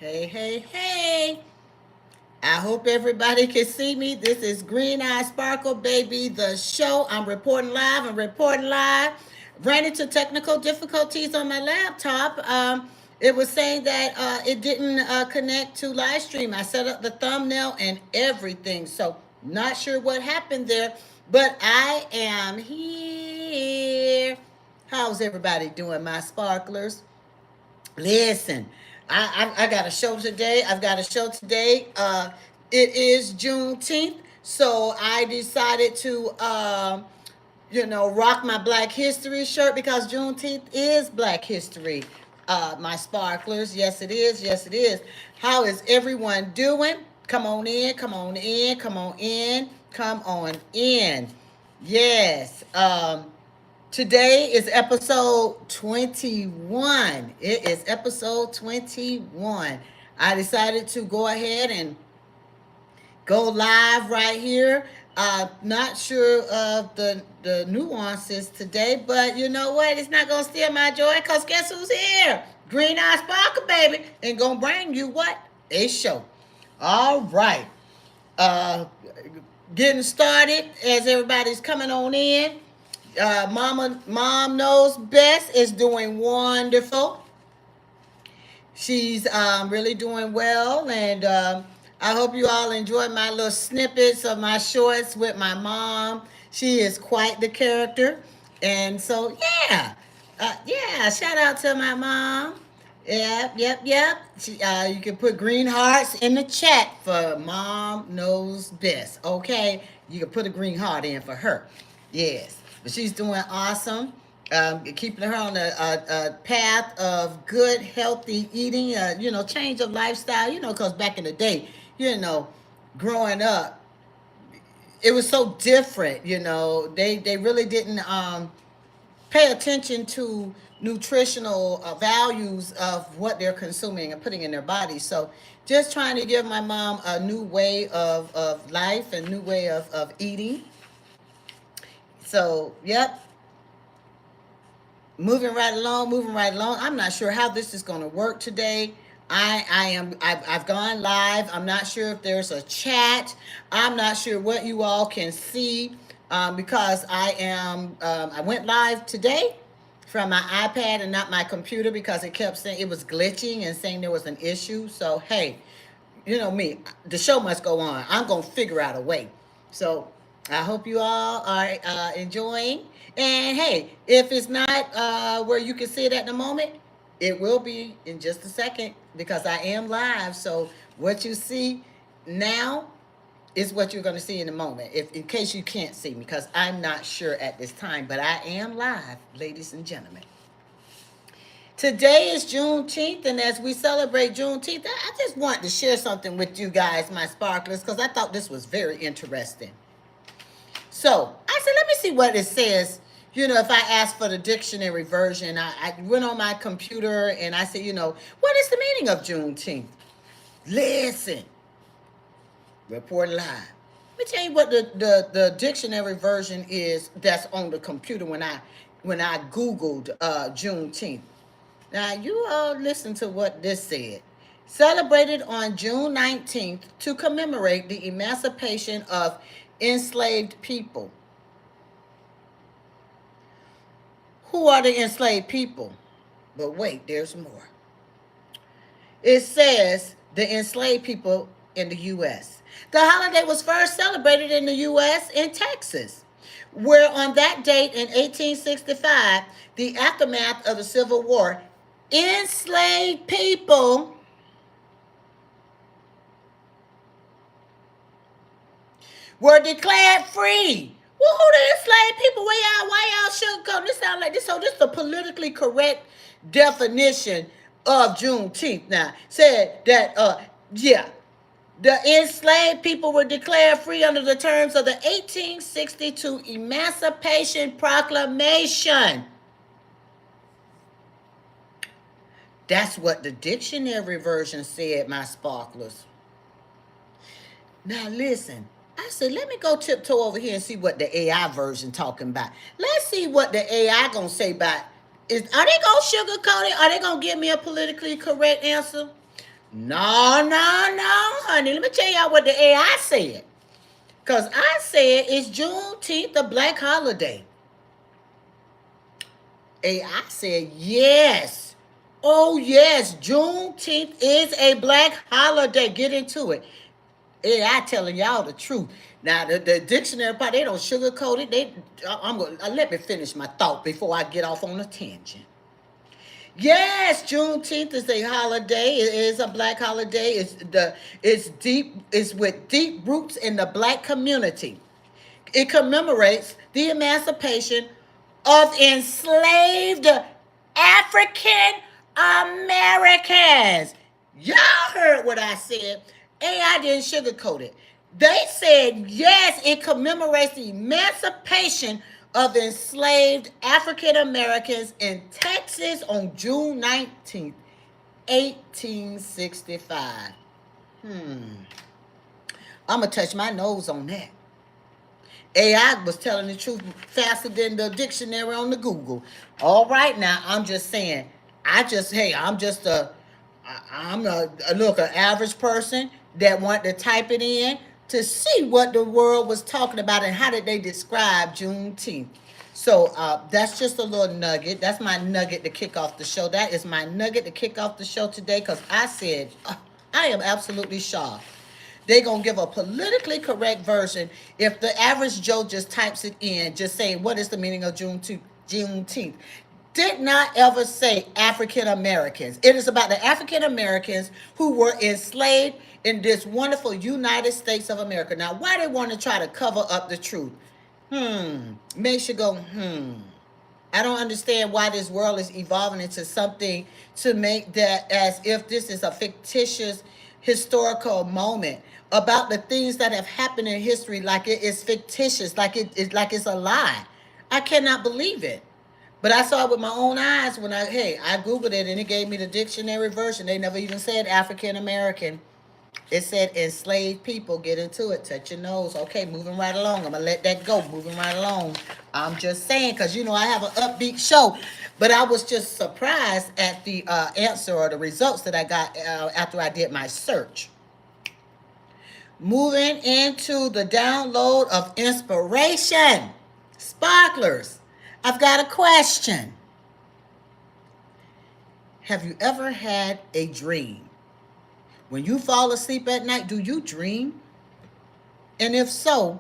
Hey, hey, hey. I hope everybody can see me. This is Green Eye Sparkle Baby, the show. I'm reporting live. I'm reporting live. Ran into technical difficulties on my laptop. It was saying that it didn't connect to live stream. I set up the thumbnail and everything. So, not sure what happened there, but I am here. How's everybody doing, my sparklers? Listen, I got a show today. I've got a show today. It is Juneteenth, so I decided to, rock my Black History shirt because Juneteenth is Black History. My sparklers, yes it is, yes it is. How is everyone doing? Come on in, come on in, come on in, come on in. Yes. Today is episode 21. It is episode 21. I decided to go ahead and go live right here. Not sure of the nuances today, but you know what? It's not going to steal my joy because guess who's here? Green Eye Sparkle, baby. And going to bring you what? A show. All right. Uh, Getting started as everybody's coming on in. Mom knows best is doing wonderful. She's really doing well, and I hope you all enjoyed my little snippets of my shorts with my mom. She is quite the character, and so yeah. Shout out to my mom. Yep. You can put green hearts in the chat for Mom Knows Best. Okay, you can put a green heart in for her. Yes, but she's doing awesome. Keeping her on a path of good, healthy eating. Change of lifestyle. Because back in the day, growing up, it was so different. They really didn't pay attention to nutritional values of what they're consuming and putting in their body. So just trying to give my mom a new way of life and new way of eating. So, yep, moving right along. I'm not sure how this is going to work today. I've gone live. I'm not sure if there's a chat. I'm not sure what you all can see because I went live today from my iPad and not my computer because it kept saying it was glitching and saying there was an issue. So hey, you know me, the show must go on. I'm gonna figure out a way. So I hope you all are enjoying. And hey, if it's not where you can see it at the moment, it will be in just a second because I am live. So what you see now is what you're going to see in a moment. If in case you can't see me, because I'm not sure at this time, but I am live, ladies and gentlemen. Today is Juneteenth, and as we celebrate Juneteenth, I just want to share something with you guys, my sparklers, because I thought this was very interesting. So I said, let me see what it says. If I ask for the dictionary version, I went on my computer and I said, what is the meaning of Juneteenth? Listen, report live. Let me tell you what the dictionary version is that's on the computer when I Googled Juneteenth. Now, you all listen to what this said. Celebrated on June 19th to commemorate the emancipation of enslaved people. Who are the enslaved people? But wait, there's more. It says the enslaved people in the U.S. The holiday was first celebrated in the U.S. in Texas, where on that date in 1865, the aftermath of the Civil War, enslaved people were declared free. Well, who the enslaved people? Why y'all sugarcoat? This sound like this. So this is the politically correct definition of Juneteenth. Now said that the enslaved people were declared free under the terms of the 1862 Emancipation Proclamation. That's what the dictionary version said, my sparklers. Now listen, I said, let me go tiptoe over here and see what the AI version talking about. Let's see what the AI gonna say about. Are they gonna sugarcoat it? Are they gonna give me a politically correct answer? No, no, no, honey. Let me tell y'all what the AI said. Because I said it's Juneteenth, a black holiday. AI said yes. Oh, yes. Juneteenth is a black holiday. Get into it. AI telling y'all the truth. Now, the dictionary part, they don't sugarcoat it. I'm going to let me finish my thought before I get off on a tangent. Yes, Juneteenth is a holiday. It is a black holiday. It's deep. It's with deep roots in the black community. It commemorates the emancipation of enslaved African Americans. Y'all heard what I said. AI didn't sugarcoat it. They said, yes, it commemorates the emancipation of enslaved African Americans in Texas on June 19th, 1865. I'm going to touch my nose on that. AI was telling the truth faster than the dictionary on the Google. All right, now I'm just saying. I'm just an average person that want to type it in to see what the world was talking about and how did they describe Juneteenth. So that's just a little nugget. That's my nugget to kick off the show. That is my nugget to kick off the show today because I said I am absolutely shocked. They're going to give a politically correct version if the average Joe just types it in, just saying, what is the meaning of Juneteenth? Did not ever say African Americans. It is about the African Americans who were enslaved in this wonderful United States of America. Now, why they want to try to cover up the truth? Makes you go, I don't understand why this world is evolving into something to make that as if this is a fictitious historical moment about the things that have happened in history, like it is fictitious, like it's a lie. I cannot believe it. But I saw it with my own eyes when I Googled it and it gave me the dictionary version. They never even said African American. It said enslaved people. Get into it. Touch your nose. Okay, moving right along. I'm going to let that go. Moving right along. I'm just saying, because, I have an upbeat show. But I was just surprised at the answer or the results that I got after I did my search. Moving into the download of inspiration. Sparklers, I've got a question. Have you ever had a dream? When you fall asleep at night, do you dream? And if so,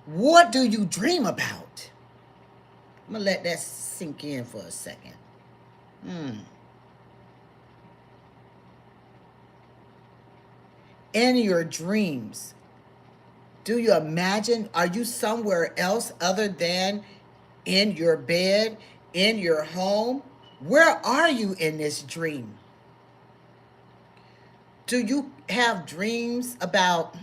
what do you dream about? I'm going to let that sink in for a second. In your dreams, do you imagine, are you somewhere else other than in your bed, in your home? Where are you in this dream? Do you have dreams about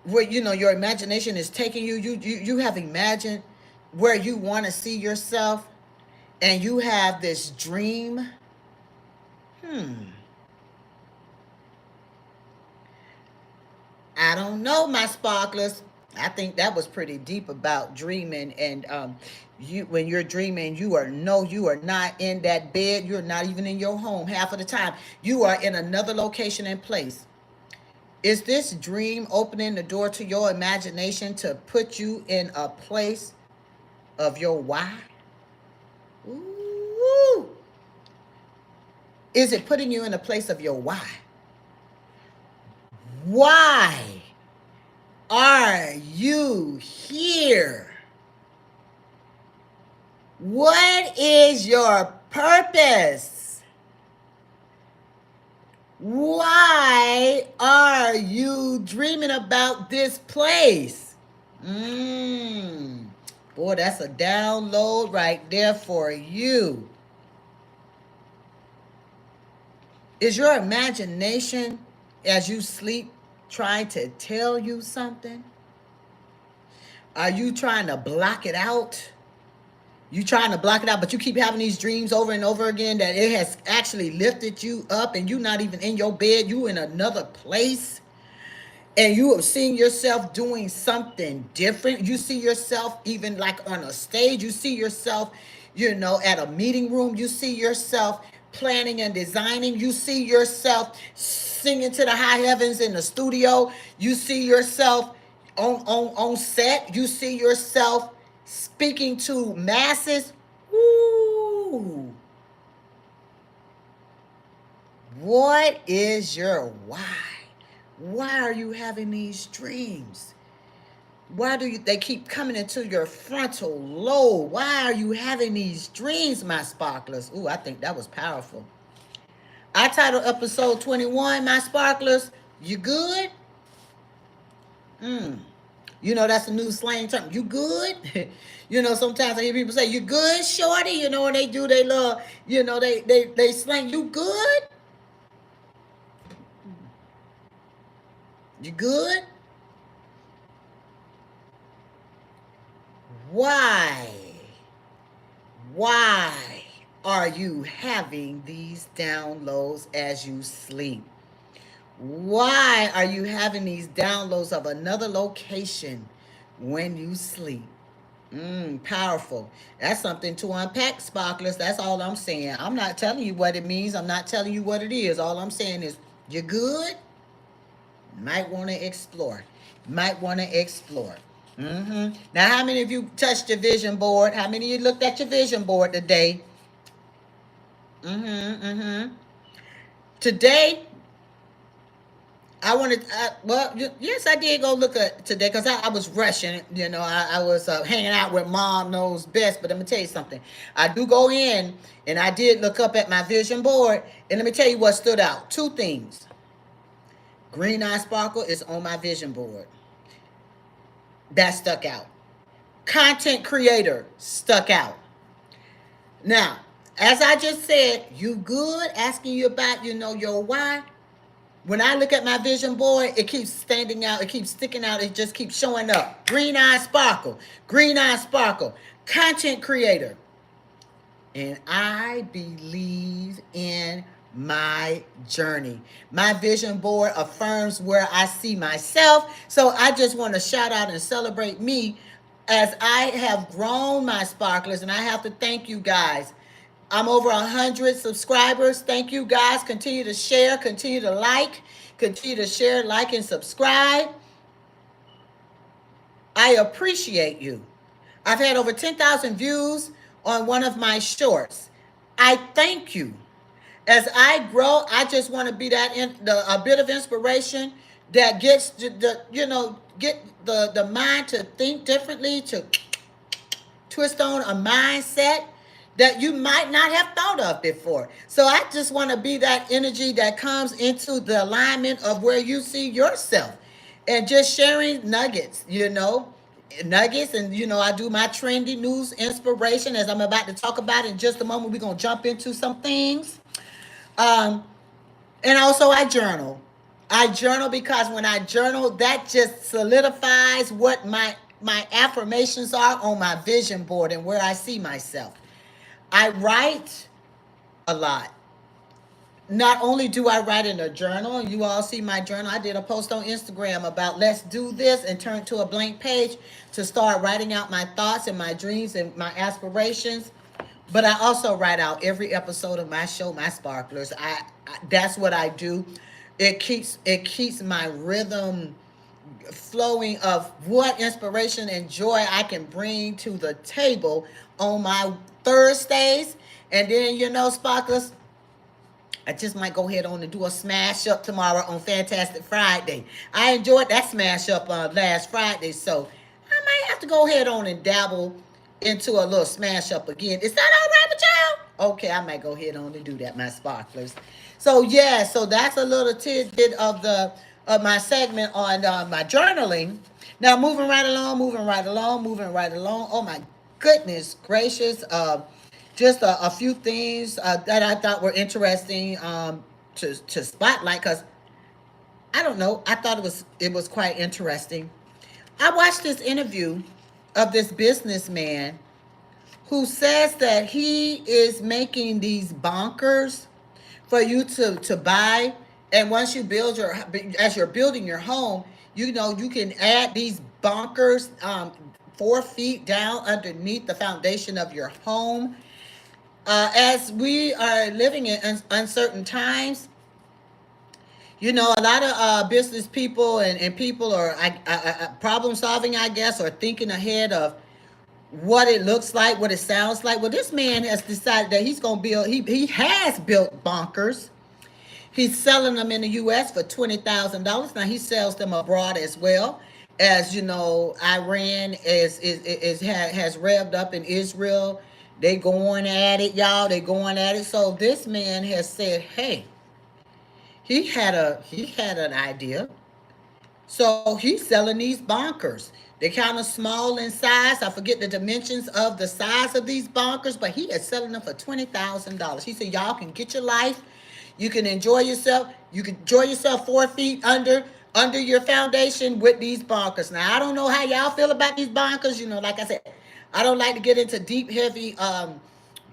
where your imagination is taking you? You have imagined where you want to see yourself, and you have this dream. I don't know, my sparklers. I think that was pretty deep about dreaming, and you when you're dreaming, you are not in that bed. You're not even in your home half of the time. You are in another location and place. Is this dream opening the door to your imagination to put you in a place of your why? Ooh. Is it putting you in a place of your why? Why are you here? What is your purpose? Why are you dreaming about this place? Boy, that's a download right there for you. Is your imagination, as you sleep, trying to tell you something? Are you trying to block it out? You trying to block it out, but you keep having these dreams over and over again that it has actually lifted you up and you're not even in your bed. You in another place. And you have seen yourself doing something different. You see yourself even like on a stage. You see yourself, at a meeting room. You see yourself planning and designing. You see yourself singing to the high heavens in the studio. You see yourself on set. You see yourself speaking to masses. Ooh, what is your why? Why are you having these dreams? Why do they keep coming into your frontal lobe? Why are you having these dreams, my sparklers? Ooh, I think that was powerful. I titled episode 21, my sparklers, you good? Mm. You know, that's a new slang term. You good? You know, sometimes I hear people say, you good, shorty? You know, when they do, they love, you know, they slang, you good? You good? Why? Why are you having these downloads as you sleep? Why are you having these downloads of another location when you sleep? Powerful. That's something to unpack, sparklers. That's all I'm saying. I'm not telling you what it means. I'm not telling you what it is. All I'm saying is, you're good. Might want to explore. Might want to explore. Now, how many of you touched your vision board? How many of you looked at your vision board today? Today, I wanted, well, yes, I did go look at today because I was rushing. You know, I was hanging out with Mom Knows Best. But let me tell you something. I do go in and I did look up at my vision board. And let me tell you what stood out. Two things. Green Eye Sparkle is on my vision board. That stuck out. Content creator stuck out. Now, as I just said, you good? Asking you about, you know, your why. When I look at my vision board, it keeps standing out. It keeps sticking out. It just keeps showing up. Green Eye Sparkle. Green Eye Sparkle. Content creator. And I believe in my journey. My vision board affirms where I see myself. So I just want to shout out and celebrate me as I have grown, my sparklers. And I have to thank you guys. I'm over 100 subscribers. Thank you guys. Continue to share, continue to like, continue to share, like, and subscribe. I appreciate you. I've had over 10,000 views on one of my shorts. I thank you. As I grow, I just want to be a bit of inspiration that gets get the mind to think differently, to twist on a mindset that you might not have thought of before. So I just want to be that energy that comes into the alignment of where you see yourself, and just sharing nuggets, nuggets. And I do my trendy news inspiration, as I'm about to talk about in just a moment. We're going to jump into some things. um and also I journal. I journal because when I journal, that just solidifies what my affirmations are on my vision board and where I see myself. I write a lot. Not only do I write in a journal, you all see my journal. I did a post on Instagram about let's do this and turn to a blank page to start writing out my thoughts and my dreams and my aspirations. But I also write out every episode of my show, My Sparklers. That's what I do. It keeps my rhythm flowing of what inspiration and joy I can bring to the table on my Thursdays. And then, Sparklers, I just might go ahead on and do a smash up tomorrow on Fantastic Friday. I enjoyed that smash up last Friday, so I might have to go ahead on and dabble into a little smash up again. Is that all right with y'all? Okay, I might go ahead on and do that, my sparklers. So yeah, so that's a little tidbit of my segment on my journaling. Now moving right along. Oh my goodness gracious! Just a few things that I thought were interesting to spotlight, because I don't know. I thought it was quite interesting. I watched this interview of this businessman who says that he is making these bunkers for you to buy. And once you as you're building your home, you can add these bunkers 4 feet down underneath the foundation of your home. As we are living in uncertain times, you know, a lot of business people and people are problem solving, I guess, or thinking ahead of what it looks like, what it sounds like. Well, this man has decided that he's going to build, he has built bunkers. He's selling them in the U.S. for $20,000. Now he sells them abroad as well. As you know, Iran has revved up in Israel. They going at it, y'all. They going at it. So this man has said, "Hey, he had an idea. So he's selling these bunkers. They're kind of small in size. I forget the dimensions of the size of these bunkers, but he is selling them for $20,000. He said, y'all can get your life. You can enjoy yourself. You can enjoy yourself 4 feet under your foundation with these bunkers. Now I don't know how y'all feel about these bunkers. You know, like I said, I don't like to get into deep, heavy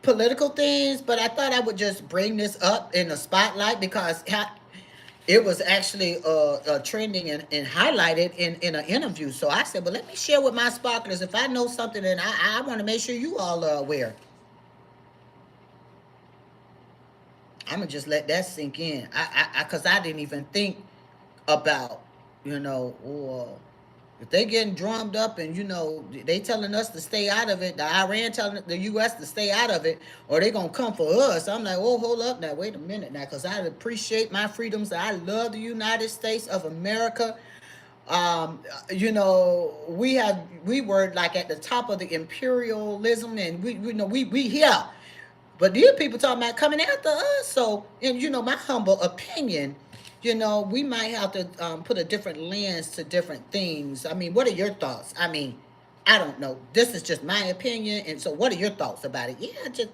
political things, but I thought I would just bring this up in the spotlight because it was actually trending and highlighted in an interview. So I said, well, let me share with my sparklers. If I know something, and I want to make sure you all are aware. I'm going to just let that sink in. Because I didn't even think about, you know, or if they getting drummed up and, you know, they telling us to stay out of it, the Iran telling the U.S. to stay out of it, or they going to come for us. I'm like, oh, hold up now. Wait a minute now, because I appreciate my freedoms. I love the United States of America. You know, we were like at the top of the imperialism, and we here. But these people talking about coming after us. So, and you know, my humble opinion, you know, we might have to put a different lens to different things. I mean, what are your thoughts? I mean, I don't know. This is just my opinion. And so, what are your thoughts about it? Yeah, just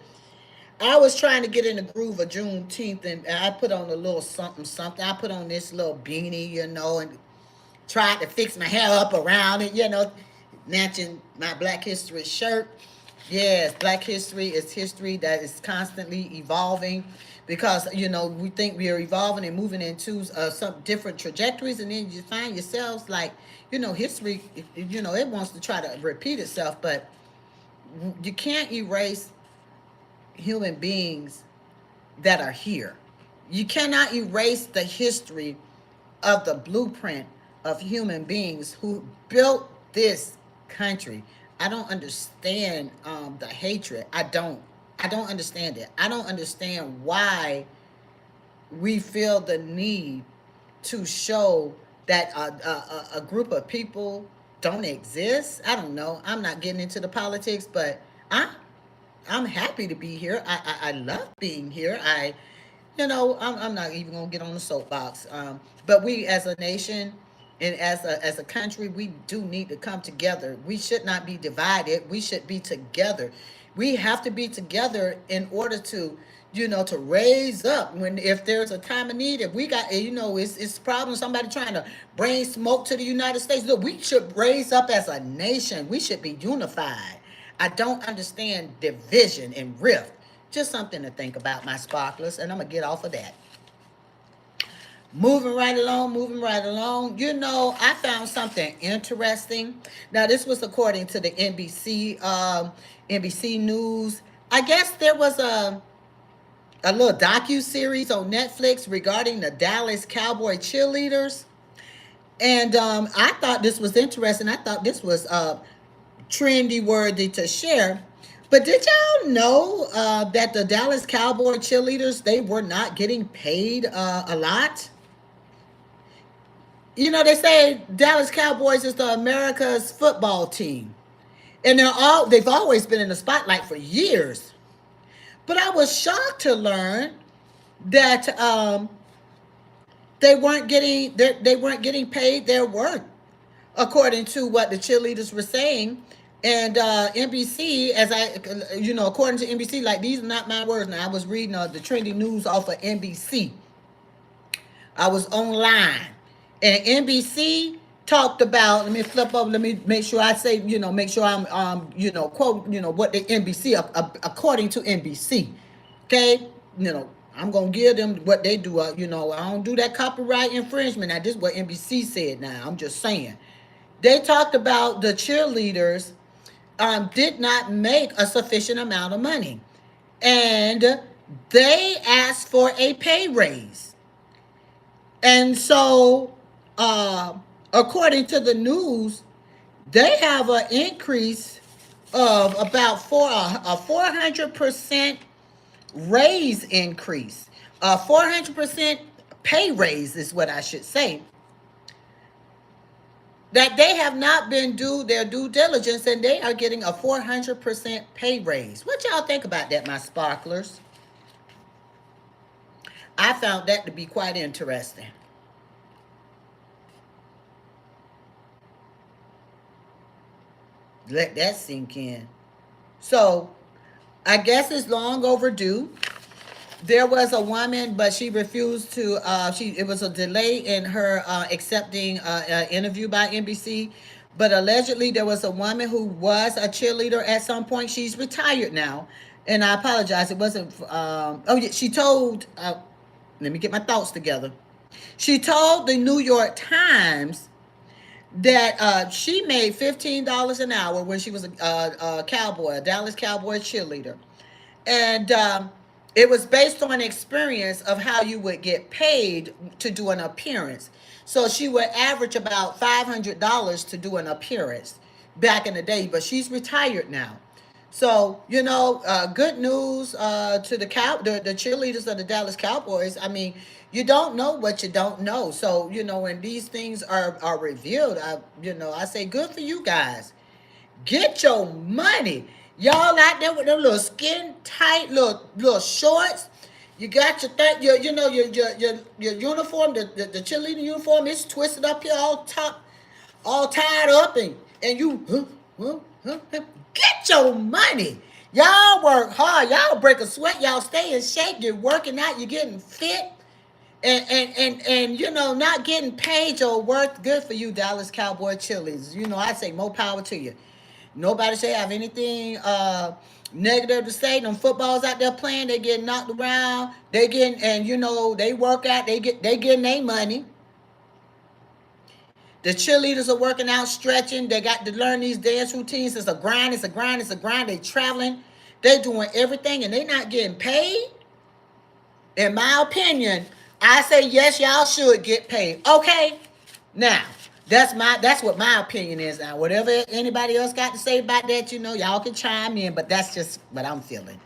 I was trying to get in the groove of Juneteenth, and I put on a little something, something. I put on this little beanie, you know, and tried to fix my hair up around it, you know, matching my Black History shirt. Yes, Black history is history that is constantly evolving because, you know, we think we are evolving and moving into some different trajectories, and then you find yourselves like, you know, history, you know, it wants to try to repeat itself, but you can't erase human beings that are here. You cannot erase the history of the blueprint of human beings who built this country. I don't understand the hatred. I don't. I don't understand it. I don't understand why we feel the need to show that a group of people don't exist. I don't know. I'm not getting into the politics, but I I'm happy to be here. I love being here. I'm not even gonna get on the soapbox. But we as a nation and as a country, we do need to come together. We should not be divided. We should be together. We have to be together in order to, to raise up when if there's a time of need. If we got, it's a problem. Somebody trying to bring smoke to the United States. Look, we should raise up as a nation. We should be unified. I don't understand division and rift. Just something to think about, my sparklers, and I'm gonna get off of that. Moving right along, moving right along. I found something interesting. Now, this was according to the NBC News. I guess there was a little docu-series on Netflix regarding the Dallas Cowboy cheerleaders. And I thought this was interesting. I thought this was trendy worthy to share. But did y'all know that the Dallas Cowboy cheerleaders, they were not getting paid a lot? They say Dallas Cowboys is the America's football team. And they've always been in the spotlight for years. But I was shocked to learn that they weren't getting paid their worth, according to what the cheerleaders were saying. And NBC, according to NBC, like, these are not my words. Now, I was reading the trending news off of NBC. I was online, and NBC talked about. Let me flip over. Let me make sure I say, make sure I'm, quote, what the NBC, according to NBC. Okay, I'm gonna give them what they do. I don't do that copyright infringement. Now, this is what NBC said. Now, I'm just saying. They talked about the cheerleaders did not make a sufficient amount of money. and they asked for a pay raise. And so, uh, according to the news, they have an increase of about 400% raise increase, 400% pay raise is what I should say. That they have not been do their due diligence and they are getting a 400% pay raise. What y'all think about that, my sparklers? I found that to be quite interesting. Let that sink in. So I guess it's long overdue. There was a woman, but she refused to. It was a delay in her accepting an interview by NBC. But allegedly, there was a woman who was a cheerleader at some point. She's retired now, and I apologize. It wasn't. Oh, yeah, she told. Let me get my thoughts together. She told the New York Times that she made $15 an hour when she was a cowboy, a Dallas Cowboy cheerleader, and it was based on experience of how you would get paid to do an appearance. So she would average about $500 to do an appearance back in the day, but she's retired now. So good news to the cheerleaders of the Dallas Cowboys. I mean, you don't know what you don't know. So when these things are revealed, I say good for you guys. Get your money. Y'all out there with them little skin tight little shorts. You got your thing, your uniform, the cheerleading uniform is twisted up here all top, all tied up, and you get your money. Y'all work hard. Y'all break a sweat. Y'all stay in shape. You're working out. You're getting fit. And not getting paid your worth. Good for you, Dallas Cowboy cheerleaders. I say more power to you. Nobody should have anything negative to say. Them footballs out there playing, they get knocked around. They getting and they work out. They getting their money. The cheerleaders are working out, stretching. They got to learn these dance routines. It's a grind. It's a grind. It's a grind. They traveling. They doing everything, and they not getting paid. In my opinion, I say yes, y'all should get paid. Okay, now that's what my opinion is. Now, whatever anybody else got to say about that, y'all can chime in. But that's just what I'm feeling.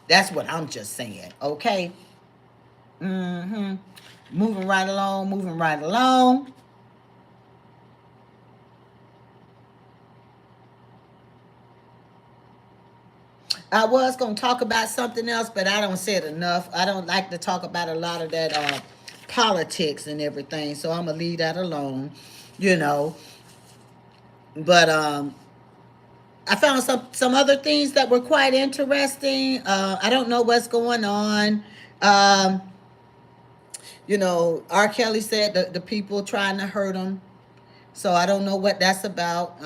That's what I'm just saying. Okay. Mm-hmm. Moving right along. Moving right along. I was going to talk about something else, but I don't say it enough. I don't like to talk about a lot of that politics and everything, so I'm going to leave that alone, you know. But I found some other things that were quite interesting. I don't know what's going on. Um, R. Kelly said the people trying to hurt him. So I don't know what that's about.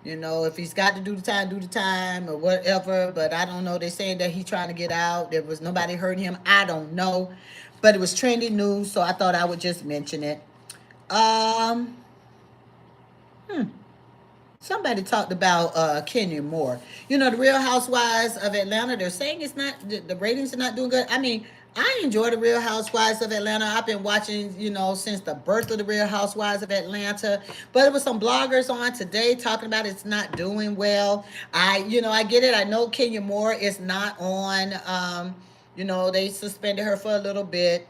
If he's got to do the time or whatever. But I don't know. They're saying that he's trying to get out. There was nobody hurting him. I don't know. But it was trending news, so I thought I would just mention it. Um, hmm. Somebody talked about Kenya Moore. The Real Housewives of Atlanta. They're saying it's not the ratings are not doing good. I mean, I enjoy the Real Housewives of Atlanta. I've been watching, since the birth of the Real Housewives of Atlanta. But there was some bloggers on today talking about it's not doing well. I get it. I know Kenya Moore is not on. They suspended her for a little bit.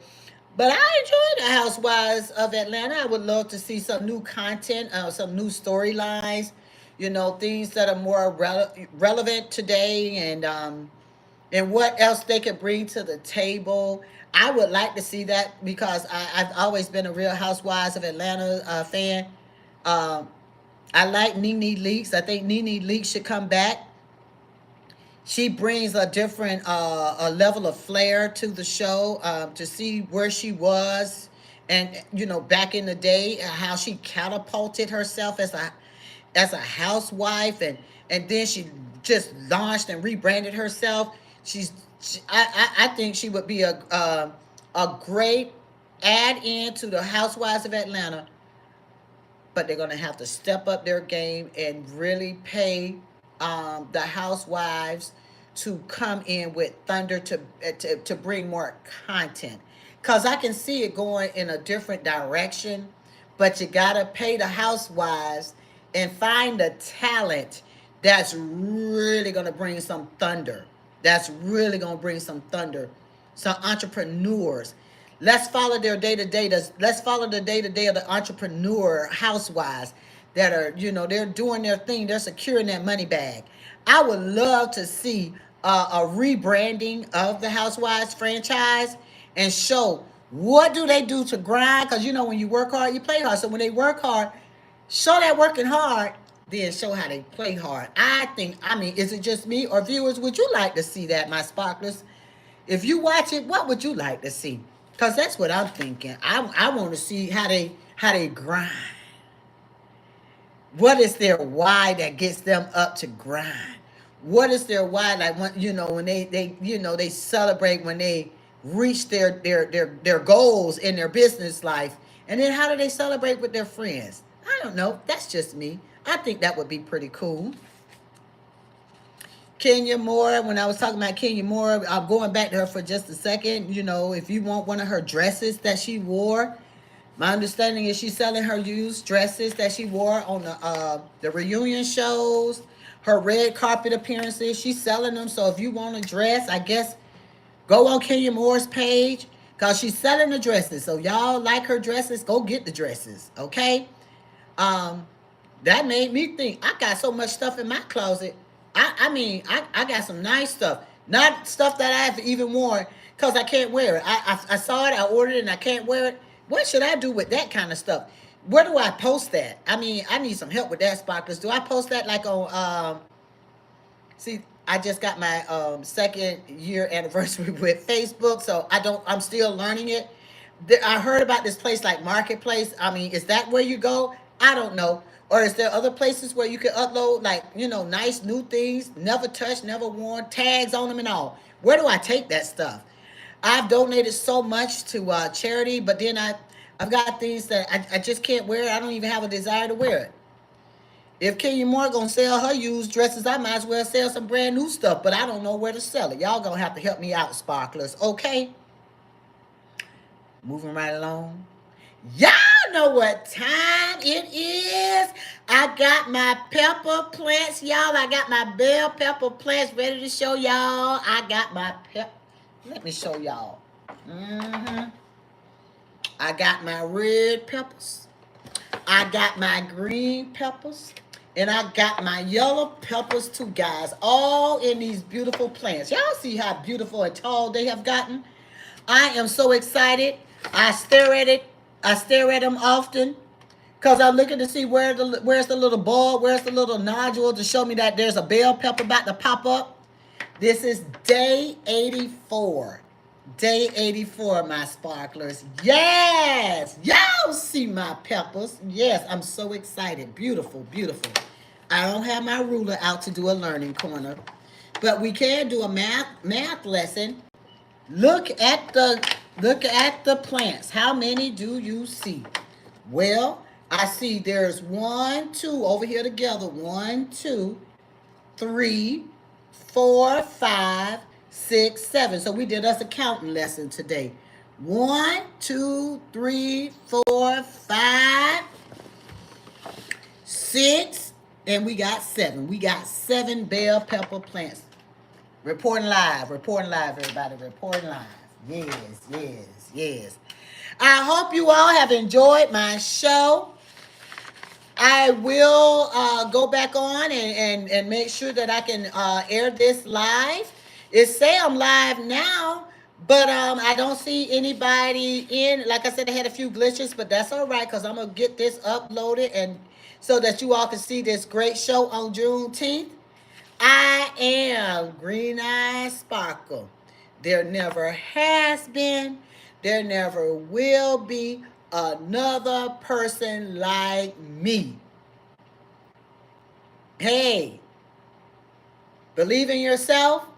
But I enjoy the Housewives of Atlanta. I would love to see some new content, some new storylines, things that are more relevant today, and what else they could bring to the table. I would like to see that because I've always been a Real Housewives of Atlanta fan. Um, I like Nene Leakes. I think Nene Leakes should come back. She brings a different a level of flair to the show, to see where she was and back in the day, how she catapulted herself as a housewife, and then she just launched and rebranded herself. I think she would be a great add in to the Housewives of Atlanta, but they're gonna have to step up their game and really pay the housewives to come in with thunder to bring more content, because I can see it going in a different direction. But you gotta pay the housewives and find the talent that's really gonna bring some thunder. That's really gonna bring some thunder. Some entrepreneurs. Let's follow their day to day. Let's follow the day to day of the entrepreneur housewives that are, they're doing their thing. They're securing that money bag. I would love to see a rebranding of the Housewives franchise and show what do they do to grind. Because when you work hard, you play hard. So when they work hard, show that working hard, then show how they play hard. I mean, is it just me or viewers? Would you like to see that, my sparklers? If you watch it, what would you like to see? Because that's what I'm thinking. I want to see how they grind. What is their why that gets them up to grind? What is their why? Like when they celebrate when they reach their goals in their business life, and then how do they celebrate with their friends? I don't know. That's just me. I think that would be pretty cool. Kenya Moore, when I was talking about Kenya Moore, I'm going back to her for just a second. If you want one of her dresses that she wore, my understanding is she's selling her used dresses that she wore on the reunion shows, her red carpet appearances. She's selling them. So if you want a dress, I guess go on Kenya Moore's page because she's selling the dresses. So y'all like her dresses, go get the dresses, okay? Um, that made me think. I got so much stuff in my closet. I got some nice stuff, not stuff that I've even worn because I can't wear it. I saw it, I ordered it, and I can't wear it. What should I do with that kind of stuff? Where do I post that? I mean, I need some help with that, Sparklers. Do I post that like on? See, I just got my second year anniversary with Facebook, so I'm still learning it. I heard about this place like Marketplace. I mean, is that where you go? I don't know. Or is there other places where you can upload like, nice new things, never touched, never worn, tags on them and all? Where do I take that stuff? I've donated so much to charity, but then I've got things that I just can't wear. I don't even have a desire to wear it. If Kenya Moore gonna sell her used dresses, I might as well sell some brand new stuff, but I don't know where to sell it. Y'all gonna have to help me out, Sparklers, okay? Moving right along. Y'all know what time it is. I got my pepper plants, y'all. I got my bell pepper plants ready to show y'all. I got my Let me show y'all. I got my red peppers. I got my green peppers. And I got my yellow peppers too, guys. All in these beautiful plants. Y'all see how beautiful and tall they have gotten? I am so excited. I stare at it. I stare at them often because I'm looking to see where's the little ball, where's the little nodule to show me that there's a bell pepper about to pop up. This is day 84. Day 84, my sparklers. Yes! Y'all see my peppers. Yes, I'm so excited. Beautiful, beautiful. I don't have my ruler out to do a learning corner, but we can do a math lesson. Look at the plants. How many do you see? Well, I see there's 1, 2 over here together. 1, 2, 3, 4, 5, 6, 7. So we did us a counting lesson today. 1, 2, 3, 4, 5, 6, and we got 7. We got 7 bell pepper plants. Reporting live, everybody. Reporting live. Yes, yes, yes. I hope you all have enjoyed my show. I will go back on and make sure that I can air this live. It say I'm live now, but I don't see anybody in. Like I said, I had a few glitches, but that's all right because I'm going to get this uploaded and so that you all can see this great show on Juneteenth. I am Green Eye Sparkle. There never has been, there never will be another person like me. Hey, believe in yourself.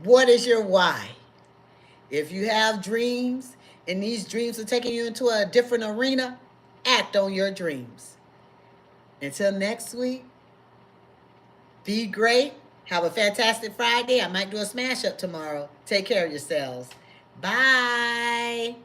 What is your why? If you have dreams and these dreams are taking you into a different arena, act on your dreams. Until next week, be great. Have a fantastic Friday. I might do a smash up tomorrow. Take care of yourselves. Bye.